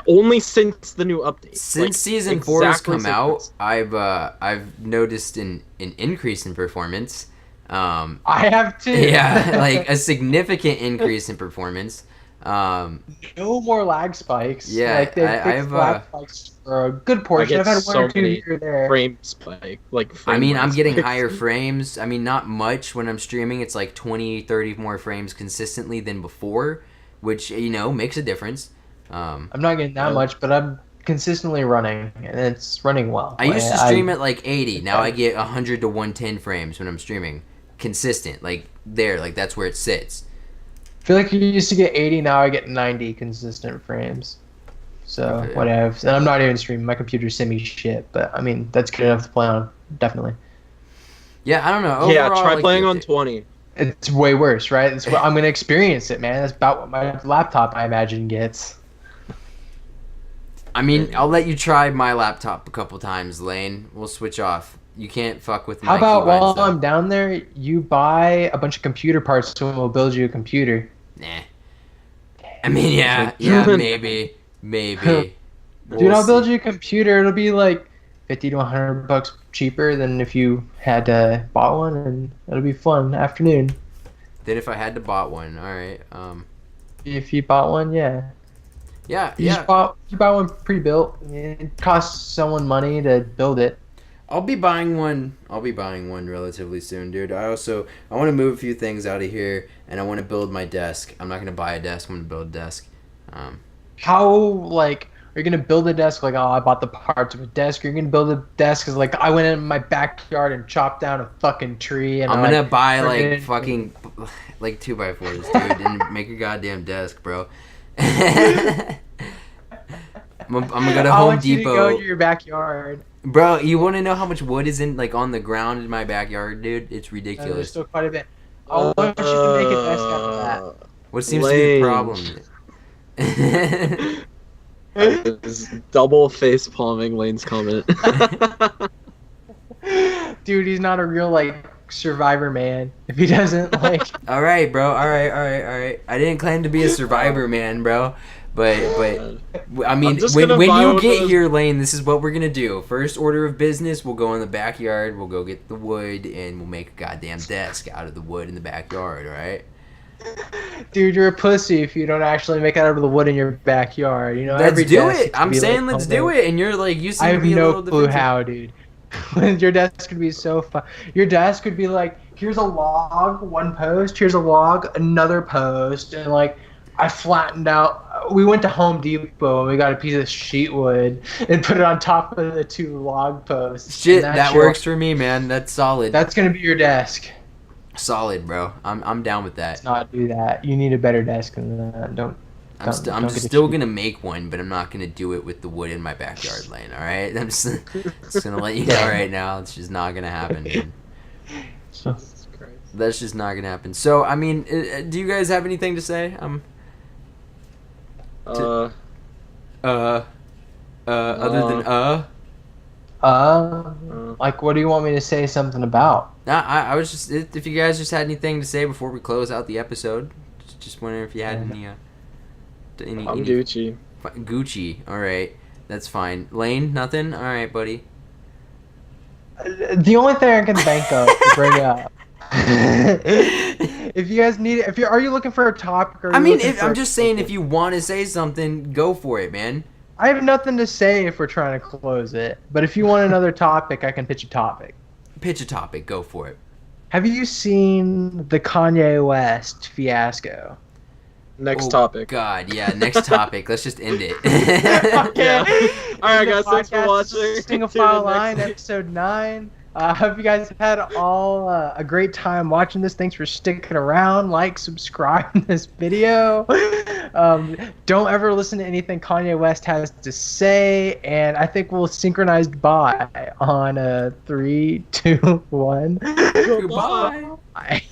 Only since the new update. since season 4 has exactly come since out, this. I've noticed an increase in performance. I have too. Yeah, like a significant increase in performance. No more lag spikes. Yeah, like they I- fixed I've, lag spikes for a good I portion. get I've had one so or two many here or there. frame spike. I mean, I'm getting spikes. higher frames. I mean, not much when I'm streaming. It's like 20, 30 more frames consistently than before, which, makes a difference. I'm not getting that Yeah. much, but I'm consistently running, and it's running well. I used to stream at like 80. Now I get 100 to 110 frames when I'm streaming. Consistent. Like, that's where it sits. I feel like you used to get 80, now I get 90 consistent frames. So, Okay. whatever. And I'm not even streaming. My computer's semi shit, but I mean, that's good enough to play on, definitely. Yeah, I don't know. Yeah, Overall, I try like playing the on update. 20. It's way worse, right? That's what I'm going to experience it, man. That's about what my laptop, I imagine, gets. I mean, I'll let you try my laptop a couple times, Lane. We'll switch off. You can't fuck with my How about keybinds, while though. I'm down there, you buy a bunch of computer parts and we'll build you a computer. Nah. I mean, yeah, maybe. Dude, I'll build you a computer. It'll be like 50 to 100 bucks cheaper than if you had bought one, and it'll be fun afternoon. Then if I had to bought one, all right. If you bought one, yeah. Yeah, You buy one pre-built. It costs someone money to build it. I'll be buying one relatively soon, dude. I want to move a few things out of here, and I want to build my desk. I'm not gonna buy a desk. I'm gonna build a desk. How, like, are you gonna build a desk like, oh, I bought the parts of a desk? Or you're gonna build a desk as like, I went in my backyard and chopped down a fucking tree, and I'm I, gonna like, buy like friggin- fucking like 2x4s, dude, and make a goddamn desk, bro. I'm gonna go to I Home want you to go Depot, to your backyard. bro. You want to know how much wood is on the ground in my backyard, dude? It's There's ridiculous. still quite a bit. I want you to make a desk out of that. What seems to be the Lane. problem? Is double face palming Lane's comment. Dude, he's not a real like survivor man. If he doesn't like, All right, bro. All right. I didn't claim to be a survivor, man, bro. But I mean, I'm just when gonna buy you one of get those- here, Lane, this is what we're gonna do. First order of business, we'll go in the backyard. We'll go get the wood, and we'll make a goddamn desk out of the wood in the backyard. All right. dude, you're a pussy if you don't actually make it out of the wood in your backyard. You know, Let's every do desk it. can I'm be, saying like, let's do homemade. it, and you're like, you seem I to have be a no little clue defensive. how, dude. Your desk could be so fun. Your desk could be like, here's a log, one post. Here's a log, another post, and like, I flattened out. We went to Home Depot and we got a piece of sheet wood and put it on top of the two log posts. Shit, And that works for me, man. That's solid. That's gonna be your desk. Solid, bro. I'm down with that. Let's not do that. You need a better desk than that. Don't. I'm don't get a still sheet. gonna make one, but I'm not gonna do it with the wood in my backyard, Lane. All right, I'm just gonna let you know right now. It's just not gonna happen, dude. So, Jesus Christ. That's just not gonna happen. So I mean, do you guys have anything to say? Other than Like, what do you want me to say something about? I was just if you guys just had anything to say before we close out the episode, just wondering if you had any. I'm Gucci. Gucci. All right, that's fine. Lane, nothing. All right, buddy. The only thing I can think of to bring up. If you guys need it, are you looking for a topic? Or I'm just saying, if you want to say something, go for it, man. I have nothing to say if we're trying to close it. But if you want another topic, I can pitch a topic. Pitch a topic. Go for it. Have you seen the Kanye West fiasco? Next topic. God, yeah. Next topic. Let's just end it. Okay. Yeah. All right, guys. Thanks for watching. Single File Line, episode 9. I hope you guys have had all a great time watching this. Thanks for sticking around. Like, subscribe to this video. Don't ever listen to anything Kanye West has to say. And I think we'll synchronize bye on 3, 2, 1. Goodbye. Bye.